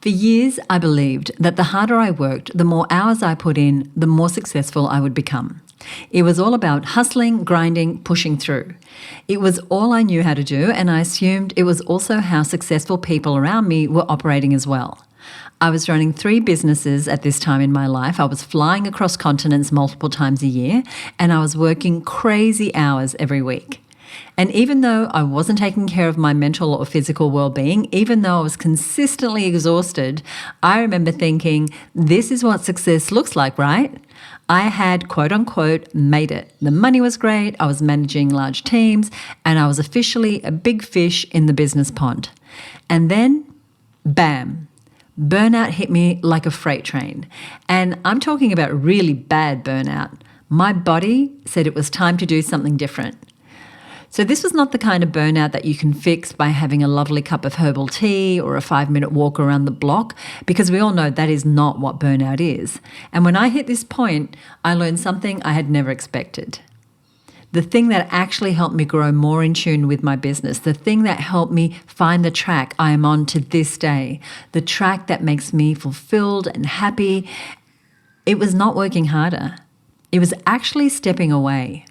For years, I believed that the harder I worked, the more hours I put in, the more successful I would become. It was all about hustling, grinding, pushing through. It was all I knew how to do, and I assumed it was also how successful people around me were operating as well. I was running 3 businesses at this time in my life. I was flying across continents multiple times a year, and I was working crazy hours every week. And even though I wasn't taking care of my mental or physical well-being, even though I was consistently exhausted, I remember thinking, this is what success looks like, right? I had, quote unquote, made it. The money was great, I was managing large teams, and I was officially a big fish in the business pond. And then, bam, burnout hit me like a freight train. And I'm talking about really bad burnout. My body said it was time to do something different. So this was not the kind of burnout that you can fix by having a lovely cup of herbal tea or a 5-minute walk around the block, because we all know that is not what burnout is. And when I hit this point, I learned something I had never expected. The thing that actually helped me grow more in tune with my business, the thing that helped me find the track I am on to this day, the track that makes me fulfilled and happy, it was not working harder. It was actually stepping away,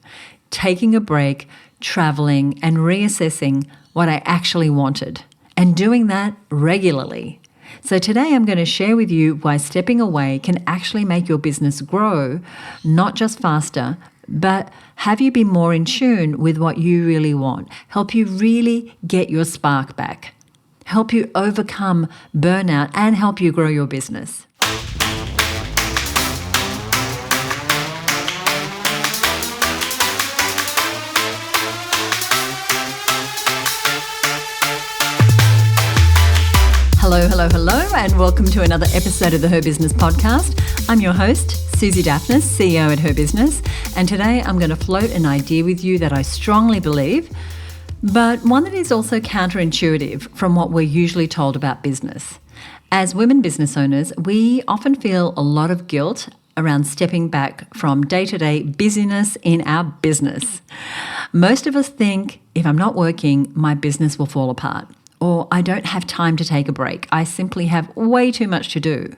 taking a break, traveling and reassessing what I actually wanted, and doing that regularly. So today I'm going to share with you why stepping away can actually make your business grow, not just faster, but have you be more in tune with what you really want, help you really get your spark back, help you overcome burnout, and help you grow your business. Hello, and welcome to another episode of the Her Business Podcast. I'm your host, Susie Daphnis, CEO at Her Business, and today I'm going to float an idea with you that I strongly believe, but one that is also counterintuitive from what we're usually told about business. As women business owners, we often feel a lot of guilt around stepping back from day-to-day busyness in our business. Most of us think, if I'm not working, my business will fall apart. Or I don't have time to take a break. I simply have way too much to do.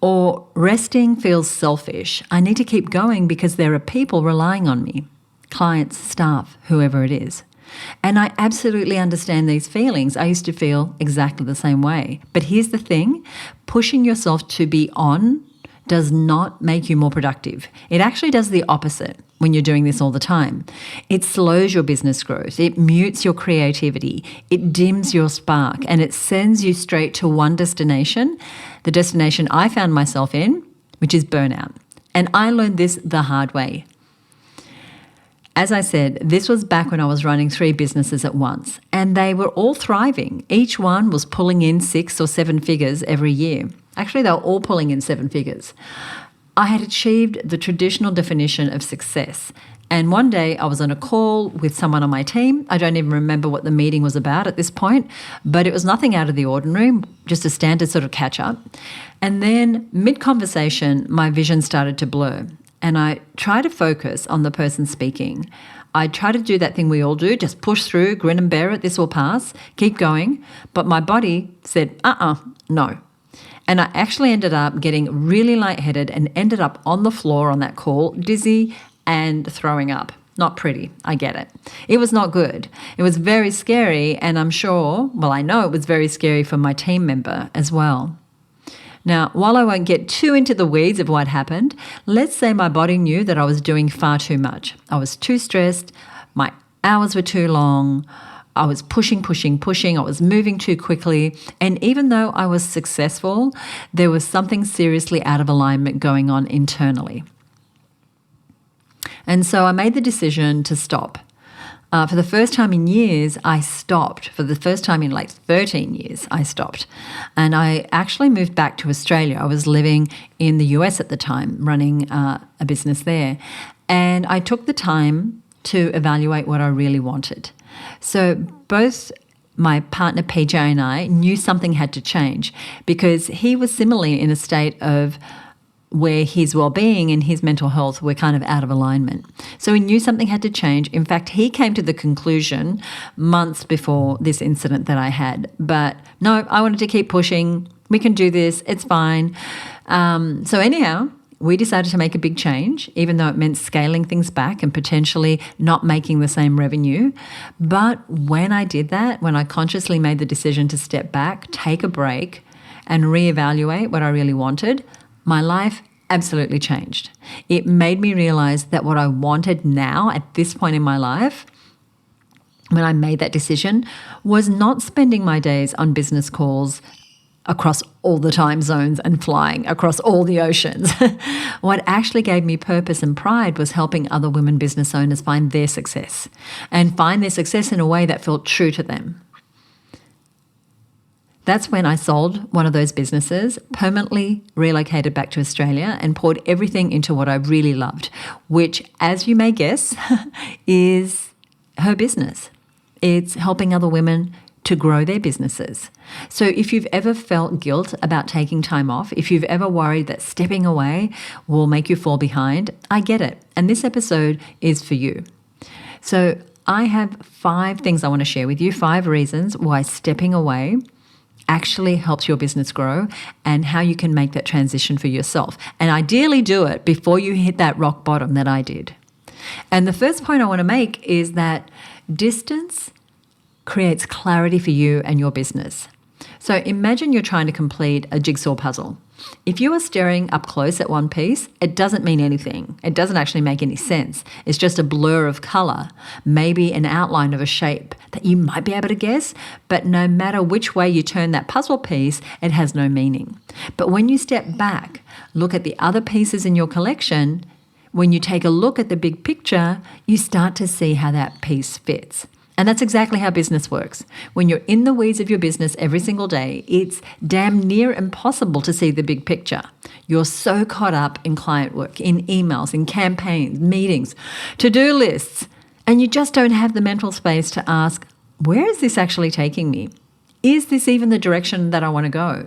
Or resting feels selfish. I need to keep going because there are people relying on me, clients, staff, whoever it is. And I absolutely understand these feelings. I used to feel exactly the same way. But here's the thing, pushing yourself to be on does not make you more productive. It actually does the opposite when you're doing this all the time. It slows your business growth. It mutes your creativity. It dims your spark, and it sends you straight to one destination, the destination I found myself in, which is burnout. And I learned this the hard way. As I said, this was back when I was running 3 businesses at once, and they were all thriving. Each one was pulling in 6 or 7 figures every year. Actually, they were all pulling in 7 figures. I had achieved the traditional definition of success. And one day I was on a call with someone on my team. I don't even remember what the meeting was about at this point, but it was nothing out of the ordinary, just a standard sort of catch up. And then mid-conversation, my vision started to blur. And I try to focus on the person speaking. I try to do that thing we all do, just push through, grin and bear it, this will pass, keep going. But my body said, no. And I actually ended up getting really lightheaded and ended up on the floor on that call, dizzy and throwing up. Not pretty, I get it. It was not good. It was very scary, and I know it was very scary for my team member as well. Now, while I won't get too into the weeds of what happened, let's say my body knew that I was doing far too much. I was too stressed, my hours were too long, I was pushing, I was moving too quickly, and even though I was successful, there was something seriously out of alignment going on internally. And so I made the decision to stop. For the first time in years, I stopped. For the first time in like 13 years, I stopped. And I actually moved back to Australia. I was living in the US at the time, running a business there. And I took the time to evaluate what I really wanted. So both my partner PJ and I knew something had to change, because he was similarly in a state of where his well-being and his mental health were kind of out of alignment. So we knew something had to change. In fact, he came to the conclusion months before this incident that I had. But no, I wanted to keep pushing. We can do this. It's fine. So anyhow, we decided to make a big change, even though it meant scaling things back and potentially not making the same revenue. But when I did that, when I consciously made the decision to step back, take a break, and reevaluate what I really wanted, my life absolutely changed. It made me realize that what I wanted now at this point in my life, when I made that decision, was not spending my days on business calls across all the time zones and flying across all the oceans. What actually gave me purpose and pride was helping other women business owners find their success and find their success in a way that felt true to them. That's when I sold one of those businesses, permanently relocated back to Australia, and poured everything into what I really loved, which, as you may guess, is her business. It's helping other women to grow their businesses. So if you've ever felt guilt about taking time off, if you've ever worried that stepping away will make you fall behind, I get it. And this episode is for you. So I have 5 things I want to share with you, 5 reasons why stepping away actually helps your business grow and how you can make that transition for yourself. And ideally do it before you hit that rock bottom that I did. And the first point I want to make is that distance creates clarity for you and your business. So imagine you're trying to complete a jigsaw puzzle. If you are staring up close at one piece, it doesn't mean anything. It doesn't actually make any sense. It's just a blur of color, maybe an outline of a shape that you might be able to guess, but no matter which way you turn that puzzle piece, it has no meaning. But when you step back, look at the other pieces in your collection, when you take a look at the big picture, you start to see how that piece fits. And that's exactly how business works. When you're in the weeds of your business every single day, it's damn near impossible to see the big picture. You're so caught up in client work, in emails, in campaigns, meetings, to-do lists, and you just don't have the mental space to ask, where is this actually taking me? Is this even the direction that I want to go?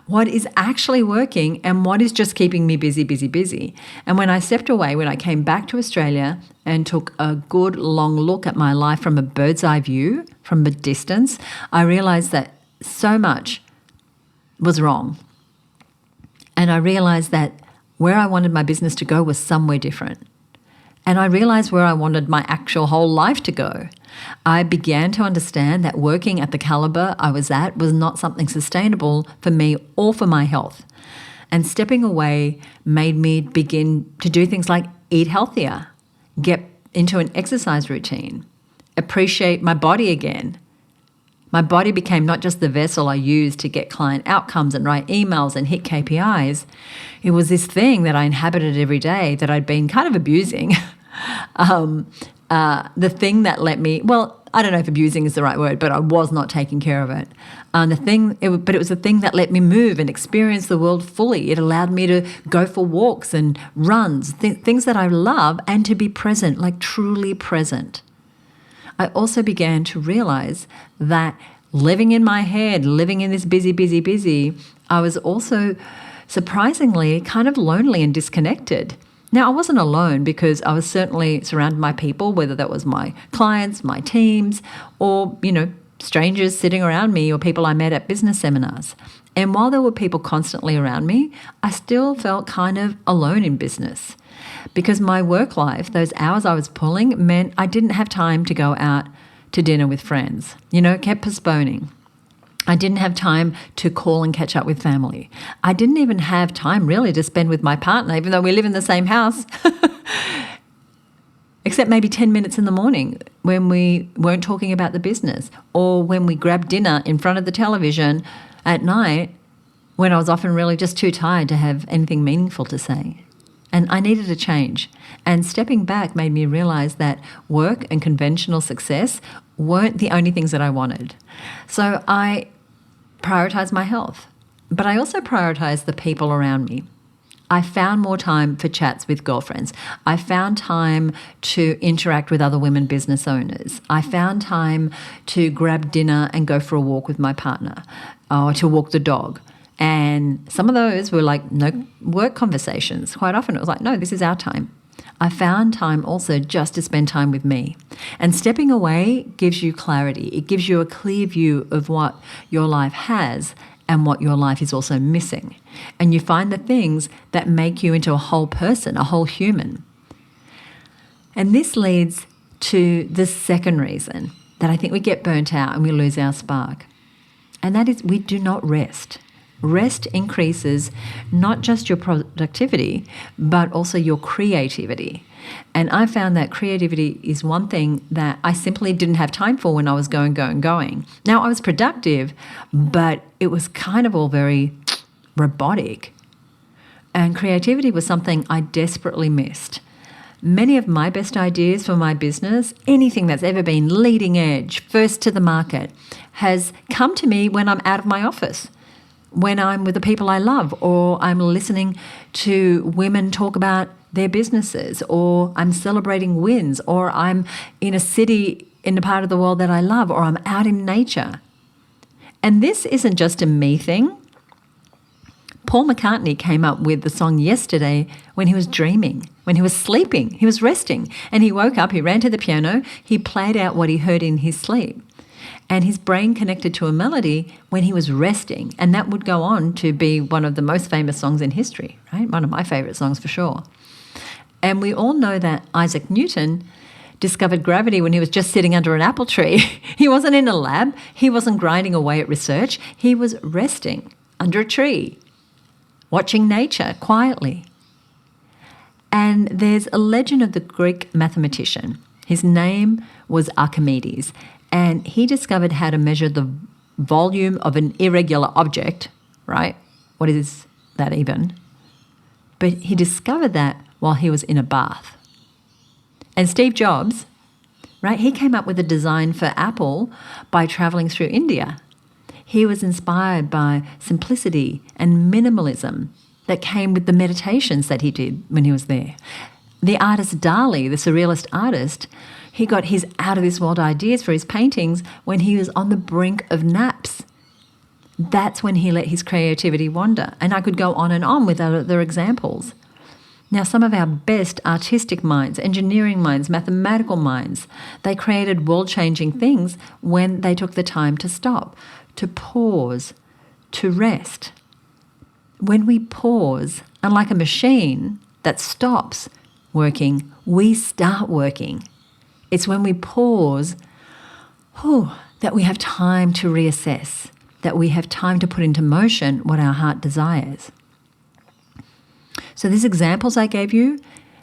What is actually working and what is just keeping me busy, busy, busy? And when I stepped away, when I came back to Australia and took a good long look at my life from a bird's eye view, from a distance, I realized that so much was wrong. And I realized that where I wanted my business to go was somewhere different. And I realized where I wanted my actual whole life to go. I began to understand that working at the caliber I was at was not something sustainable for me or for my health. And stepping away made me begin to do things like eat healthier, get into an exercise routine, appreciate my body again. My body became not just the vessel I used to get client outcomes and write emails and hit KPIs. It was this thing that I inhabited every day that I'd been kind of abusing. The thing that let me, well, I don't know if abusing is the right word, but I was not taking care of it. But it was the thing that let me move and experience the world fully. It allowed me to go for walks and runs, things that I love, and to be present, like truly present. I also began to realize that living in my head, living in this busy, busy, busy, I was also surprisingly kind of lonely and disconnected. Now, I wasn't alone because I was certainly surrounded by people, whether that was my clients, my teams, or, strangers sitting around me or people I met at business seminars. And while there were people constantly around me, I still felt kind of alone in business because my work life, those hours I was pulling, meant I didn't have time to go out to dinner with friends, kept postponing. I didn't have time to call and catch up with family. I didn't even have time really to spend with my partner, even though we live in the same house, except maybe 10 minutes in the morning when we weren't talking about the business, or when we grabbed dinner in front of the television at night when I was often really just too tired to have anything meaningful to say. And I needed a change. And stepping back made me realize that work and conventional success weren't the only things that I wanted. So I prioritized my health, but I also prioritized the people around me. I found more time for chats with girlfriends. I found time to interact with other women business owners. I found time to grab dinner and go for a walk with my partner, or to walk the dog. And some of those were like no work conversations. Quite often it was like, no, this is our time. I found time also just to spend time with me. And stepping away gives you clarity. It gives you a clear view of what your life has and what your life is also missing. And you find the things that make you into a whole person, a whole human. And this leads to the second reason that I think we get burnt out and we lose our spark. And that is we do not rest. Rest increases not just your productivity, but also your creativity. And I found that creativity is one thing that I simply didn't have time for when I was going. Now, I was productive, but it was kind of all very robotic. And creativity was something I desperately missed. Many of my best ideas for my business, anything that's ever been leading edge, first to the market, has come to me when I'm out of my office, when I'm with the people I love, or I'm listening to women talk about their businesses, or I'm celebrating wins, or I'm in a city in a part of the world that I love, or I'm out in nature. And this isn't just a me thing. Paul McCartney came up with the song Yesterday when he was dreaming, when he was sleeping, he was resting. And he woke up, he ran to the piano, he played out what he heard in his sleep. And his brain connected to a melody when he was resting. And that would go on to be one of the most famous songs in history, right? One of my favourite songs for sure. And we all know that Isaac Newton discovered gravity when he was just sitting under an apple tree. He wasn't in a lab. He wasn't grinding away at research. He was resting under a tree, watching nature quietly. And there's a legend of the Greek mathematician. His name was Archimedes, and he discovered how to measure the volume of an irregular object, right? What is that even? But he discovered that while he was in a bath. And Steve Jobs, right, he came up with a design for Apple by traveling through India. He was inspired by simplicity and minimalism that came with the meditations that he did when he was there. The artist Dali, the surrealist artist, he got his out-of-this-world ideas for his paintings when he was on the brink of naps. That's when he let his creativity wander. And I could go on and on with other examples. Now, some of our best artistic minds, engineering minds, mathematical minds, they created world-changing things when they took the time to stop, to pause, to rest. When we pause, unlike a machine that stops working, we start working. It's when we pause that we have time to reassess, that we have time to put into motion what our heart desires. So these examples I gave you,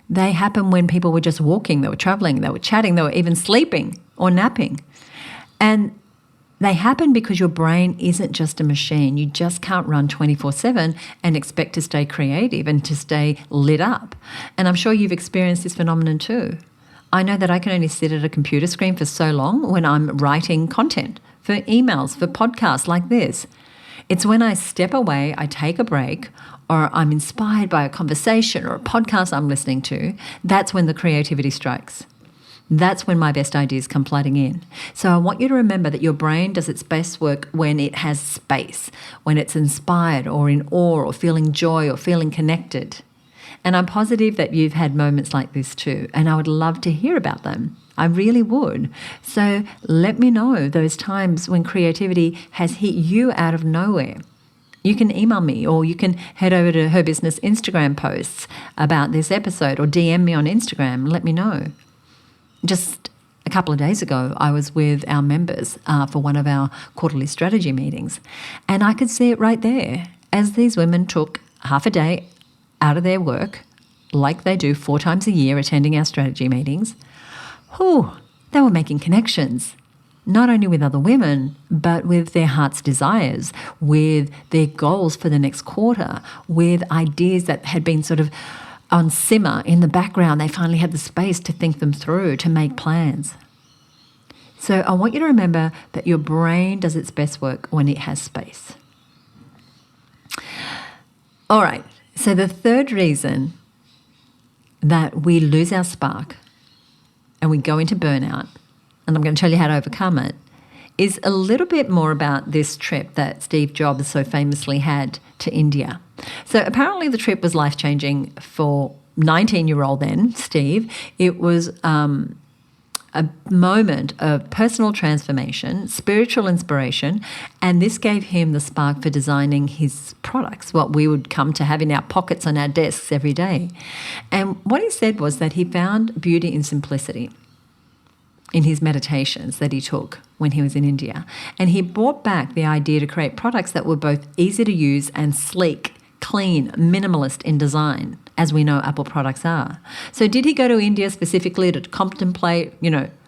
they happen when people were just walking, they were traveling, they were chatting, they were even sleeping or napping. And they happen because your brain isn't just a machine. You just can't run 24/7 and expect to stay creative and to stay lit up. And I'm sure you've experienced this phenomenon too. I know that I can only sit at a computer screen for so long when I'm writing content for emails, for podcasts like this. It's when I step away, I take a break, or I'm inspired by a conversation or a podcast I'm listening to, that's when the creativity strikes. That's when my best ideas come flooding in. So I want you to remember that your brain does its best work when it has space, when it's inspired or in awe or feeling joy or feeling connected. And I'm positive that you've had moments like this too, and I would love to hear about them. I really would. So let me know those times when creativity has hit you out of nowhere. You can email me, or you can head over to Her Business Instagram posts about this episode, or DM me on Instagram and let me know. Just a couple of days ago, I was with our members for one of our quarterly strategy meetings, and I could see it right there as these women took half a day out of their work, like they do 4 times a year attending our strategy meetings. They were making connections, not only with other women, but with their heart's desires, with their goals for the next quarter, with ideas that had been sort of on simmer in the background. They finally had the space to think them through, to make plans. So I want you to remember that your brain does its best work when it has space. All right, so the third reason that we lose our spark and we go into burnout, and I'm going to tell you how to overcome it, is a little bit more about this trip that Steve Jobs so famously had to India. So apparently the trip was life-changing for 19-year-old then, Steve. It was a moment of personal transformation, spiritual inspiration, and this gave him the spark for designing his products, what we would come to have in our pockets on our desks every day. And what he said was that he found beauty in simplicity in his meditations that he took when he was in India. And he brought back the idea to create products that were both easy to use and sleek, clean, minimalist in design, as we know Apple products are. So did he go to India specifically to contemplate,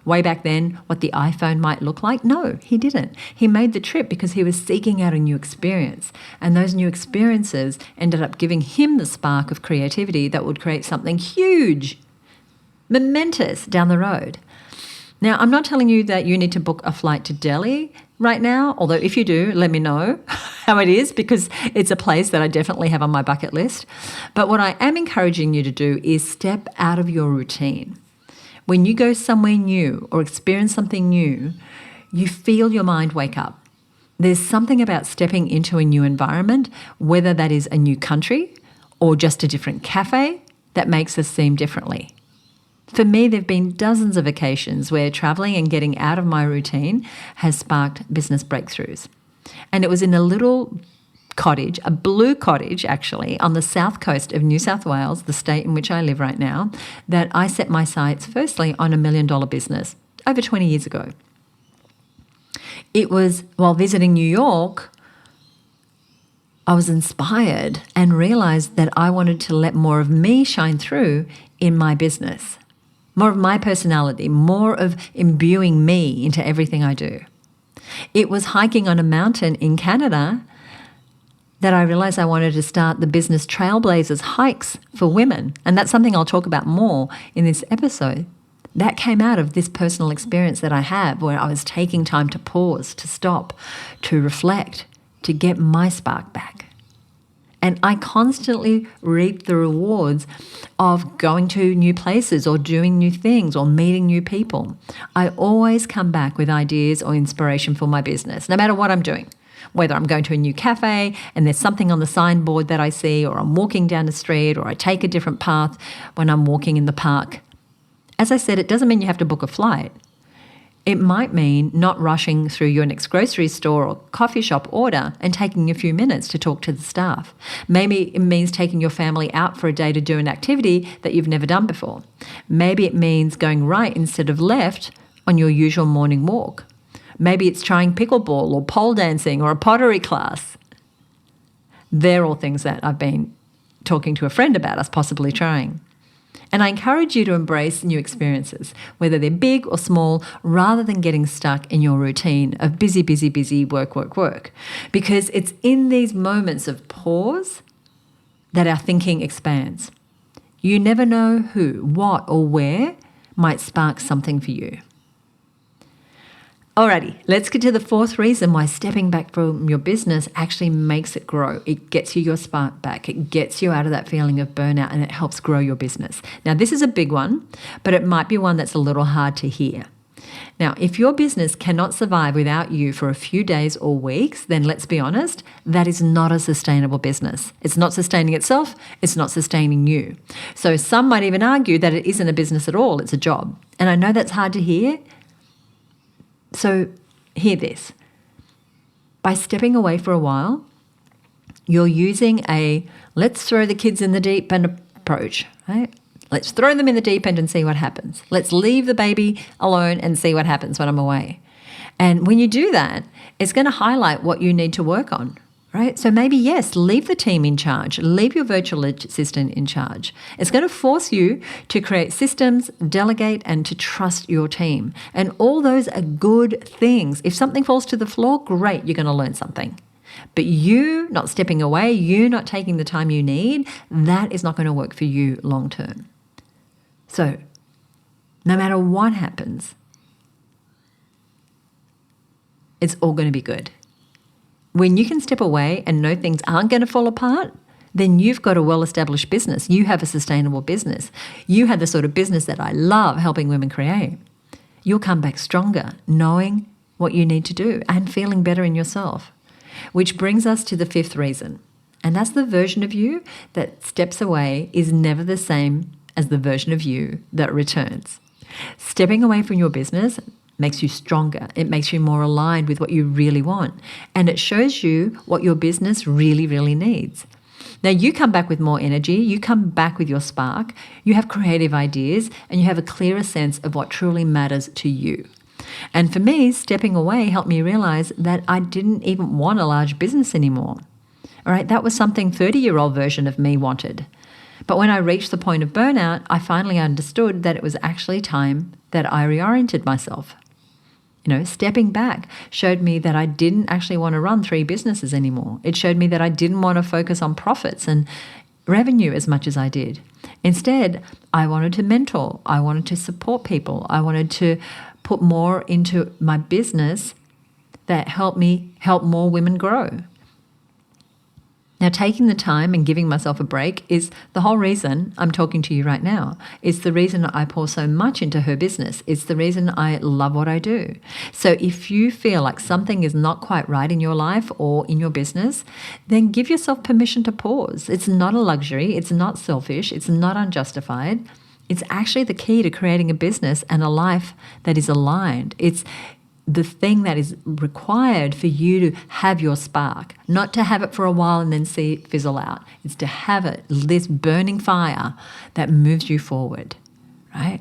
way back then, what the iPhone might look like? No, he didn't. He made the trip because he was seeking out a new experience. And those new experiences ended up giving him the spark of creativity that would create something huge, momentous down the road. Now, I'm not telling you that you need to book a flight to Delhi right now, although if you do, let me know how it is, because it's a place that I definitely have on my bucket list. But what I am encouraging you to do is step out of your routine. When you go somewhere new or experience something new, you feel your mind wake up. There's something about stepping into a new environment, whether that is a new country or just a different cafe, that makes us seem differently. For me, there have been dozens of occasions where traveling and getting out of my routine has sparked business breakthroughs. And it was in a little cottage, a blue cottage actually, on the south coast of New South Wales, the state in which I live right now, that I set my sights firstly on $1 million business over 20 years ago. It was while visiting New York, I was inspired and realized that I wanted to let more of me shine through in my business. More of my personality, more of imbuing me into everything I do. It was hiking on a mountain in Canada that I realized I wanted to start the Business Trailblazers hikes for women. And that's something I'll talk about more in this episode. That came out of this personal experience that I have where I was taking time to pause, to stop, to reflect, to get my spark back. And I constantly reap the rewards of going to new places or doing new things or meeting new people. I always come back with ideas or inspiration for my business, no matter what I'm doing. Whether I'm going to a new cafe and there's something on the signboard that I see, or I'm walking down the street, or I take a different path when I'm walking in the park. As I said, it doesn't mean you have to book a flight. It might mean not rushing through your next grocery store or coffee shop order and taking a few minutes to talk to the staff. Maybe it means taking your family out for a day to do an activity that you've never done before. Maybe it means going right instead of left on your usual morning walk. Maybe it's trying pickleball or pole dancing or a pottery class. They're all things that I've been talking to a friend about us possibly trying. And I encourage you to embrace new experiences, whether they're big or small, rather than getting stuck in your routine of busy, busy, busy, work, work, work. Because it's in these moments of pause that our thinking expands. You never know who, what, or where might spark something for you. Alrighty, let's get to the fourth reason why stepping back from your business actually makes it grow. It gets you your spark back. It gets you out of that feeling of burnout, and it helps grow your business. Now, this is a big one, but it might be one that's a little hard to hear. Now, if your business cannot survive without you for a few days or weeks, then let's be honest, that is not a sustainable business. It's not sustaining itself. It's not sustaining you. So some might even argue that it isn't a business at all. It's a job. And I know that's hard to hear. So hear this. By stepping away for a while, you're using a let's throw the kids in the deep end approach, right? Let's throw them in the deep end and see what happens. Let's leave the baby alone and see what happens when I'm away. And when you do that, it's going to highlight what you need to work on, right? So maybe, yes, leave the team in charge. Leave your virtual assistant in charge. It's going to force you to create systems, delegate, and to trust your team. And all those are good things. If something falls to the floor, great, you're going to learn something. But you not stepping away, you not taking the time you need, that is not going to work for you long term. So no matter what happens, it's all going to be good. When you can step away and know things aren't going to fall apart, then you've got a well-established business. You have a sustainable business. You have the sort of business that I love helping women create. You'll come back stronger, knowing what you need to do and feeling better in yourself. Which brings us to the fifth reason. And that's the version of you that steps away is never the same as the version of you that returns. Stepping away from your business makes you stronger. It makes you more aligned with what you really want. And it shows you what your business really, really needs. Now, you come back with more energy, you come back with your spark, you have creative ideas, and you have a clearer sense of what truly matters to you. And for me, stepping away helped me realize that I didn't even want a large business anymore. All right, that was something 30-year-old version of me wanted. But when I reached the point of burnout, I finally understood that it was actually time that I reoriented myself. Stepping back showed me that I didn't actually want to run 3 businesses anymore. It showed me that I didn't want to focus on profits and revenue as much as I did. Instead, I wanted to mentor. I wanted to support people. I wanted to put more into my business that helped me help more women grow. Now, taking the time and giving myself a break is the whole reason I'm talking to you right now. It's the reason I pour so much into her business. It's the reason I love what I do. So if you feel like something is not quite right in your life or in your business, then give yourself permission to pause. It's not a luxury. It's not selfish. It's not unjustified. It's actually the key to creating a business and a life that is aligned. It's the thing that is required for you to have your spark, not to have it for a while and then see it fizzle out. It's to have it, this burning fire that moves you forward, right?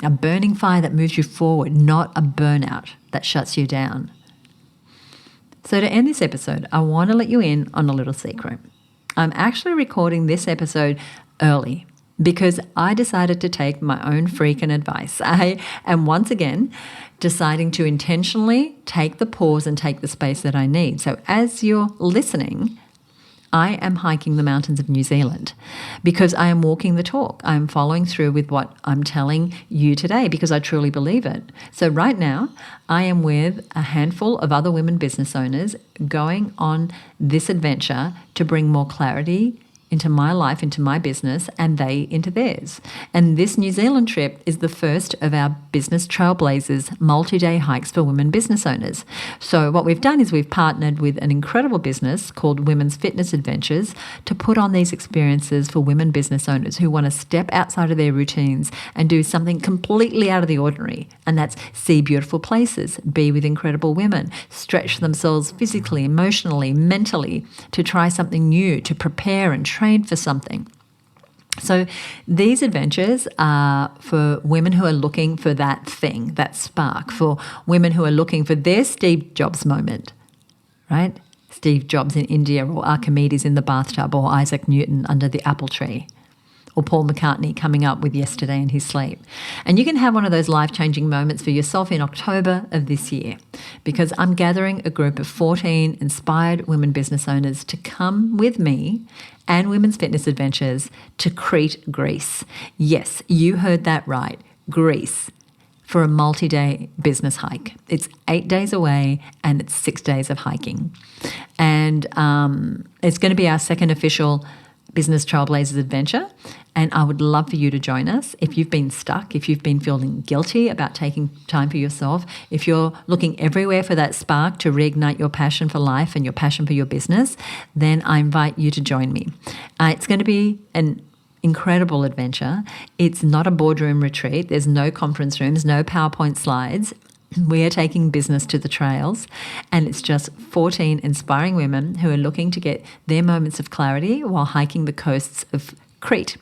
A burning fire that moves you forward, not a burnout that shuts you down. So to end this episode, I want to let you in on a little secret. I'm actually recording this episode early because I decided to take my own freaking advice. I am once again deciding to intentionally take the pause and take the space that I need. So as you're listening, I am hiking the mountains of New Zealand because I am walking the talk. I'm following through with what I'm telling you today because I truly believe it. So right now, I am with a handful of other women business owners going on this adventure to bring more clarity into my life, into my business, and they into theirs. And this New Zealand trip is the first of our Business Trailblazers multi-day hikes for women business owners. So what we've done is we've partnered with an incredible business called Women's Fitness Adventures to put on these experiences for women business owners who want to step outside of their routines and do something completely out of the ordinary. And that's see beautiful places, be with incredible women, stretch themselves physically, emotionally, mentally, to try something new, to prepare and train for something. So these adventures are for women who are looking for that thing, that spark, for women who are looking for their Steve Jobs moment, right? Steve Jobs in India, or Archimedes in the bathtub, or Isaac Newton under the apple tree, or Paul McCartney coming up with Yesterday in his sleep. And you can have one of those life-changing moments for yourself in October of this year, because I'm gathering a group of 14 inspired women business owners to come with me and Women's Fitness Adventures to Crete, Greece. Yes, you heard that right, Greece, for a multi-day business hike. It's 8 days away and it's 6 days of hiking. And it's going to be our second official Business Trailblazers adventure, and I would love for you to join us. If you've been stuck, if you've been feeling guilty about taking time for yourself, if you're looking everywhere for that spark to reignite your passion for life and your passion for your business, then I invite you to join me. It's going to be an incredible adventure. It's not a boardroom retreat. There's no conference rooms, no PowerPoint slides. We are taking business to the trails, and it's just 14 inspiring women who are looking to get their moments of clarity while hiking the coasts of Crete,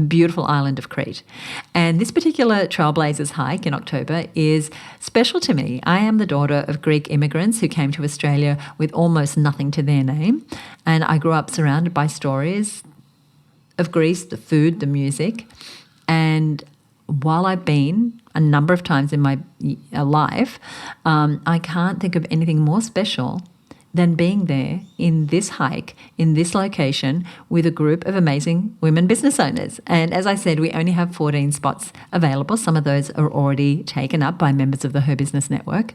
beautiful island of Crete. And this particular Trailblazers hike in October is special to me. I am the daughter of Greek immigrants who came to Australia with almost nothing to their name, and I grew up surrounded by stories of Greece, the food, the music, and while I've been a number of times in my life, I can't think of anything more special than being there in this hike, in this location, with a group of amazing women business owners. And as I said, we only have 14 spots available. Some of those are already taken up by members of the Her Business Network.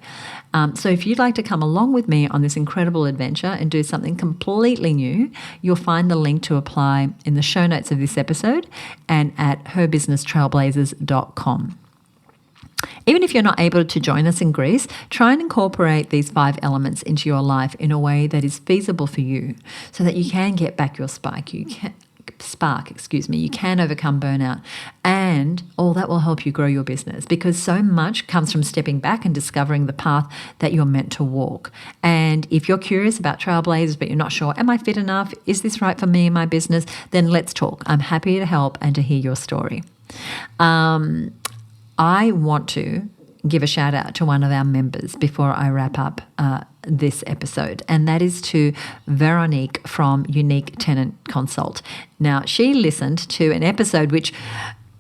So if you'd like to come along with me on this incredible adventure and do something completely new, you'll find the link to apply in the show notes of this episode and at herbusinesstrailblazers.com. Even if you're not able to join us in Greece, try and incorporate these 5 elements into your life in a way that is feasible for you so that you can get back your spark, you can spark, you can overcome burnout, and all that will help you grow your business, because so much comes from stepping back and discovering the path that you're meant to walk. And if you're curious about trailblazers but you're not sure, am I fit enough? Is this right for me and my business? Then let's talk. I'm happy to help and to hear your story. I want to give a shout out to one of our members before I wrap up this episode, and that is to Veronique from Unique Tenant Consult. Now, she listened to an episode which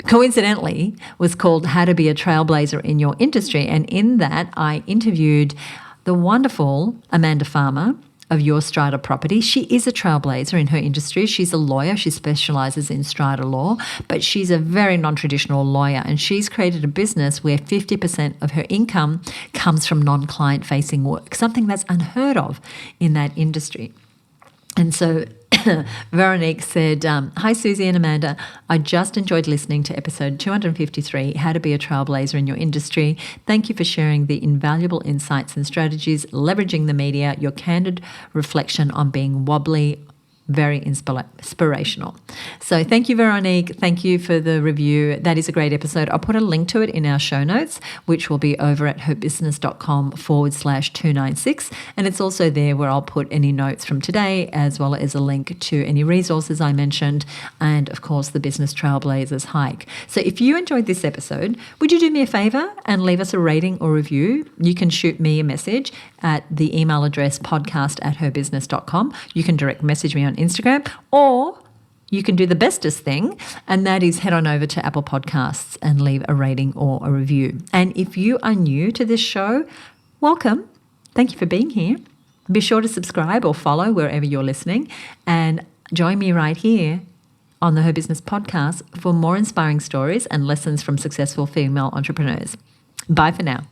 coincidentally was called How to Be a Trailblazer in Your Industry, and in that I interviewed the wonderful Amanda Farmer of Your Strata Property. She is a trailblazer in her industry. She's a lawyer. She specialises in strata law, but she's a very non-traditional lawyer, and she's created a business where 50% of her income comes from non-client facing work, something that's unheard of in that industry. And so Veronique said, hi, Susie and Amanda. I just enjoyed listening to episode 253, How to Be a Trailblazer in Your Industry. Thank you for sharing the invaluable insights and strategies, leveraging the media, your candid reflection on being wobbly, very inspirational. So thank you, Veronique. Thank you for the review. That is a great episode. I'll put a link to it in our show notes, which will be over at herbusiness.com/296. And it's also there where I'll put any notes from today, as well as a link to any resources I mentioned, and of course the Business Trailblazers hike. So if you enjoyed this episode, would you do me a favor and leave us a rating or review? You can shoot me a message at the email address podcast@herbusiness.com. You can direct message me on Instagram, or you can do the bestest thing, and that is head on over to Apple Podcasts and leave a rating or a review. And if you are new to this show, welcome. Thank you for being here. Be sure to subscribe or follow wherever you're listening, and join me right here on the Her Business podcast for more inspiring stories and lessons from successful female entrepreneurs. Bye for now.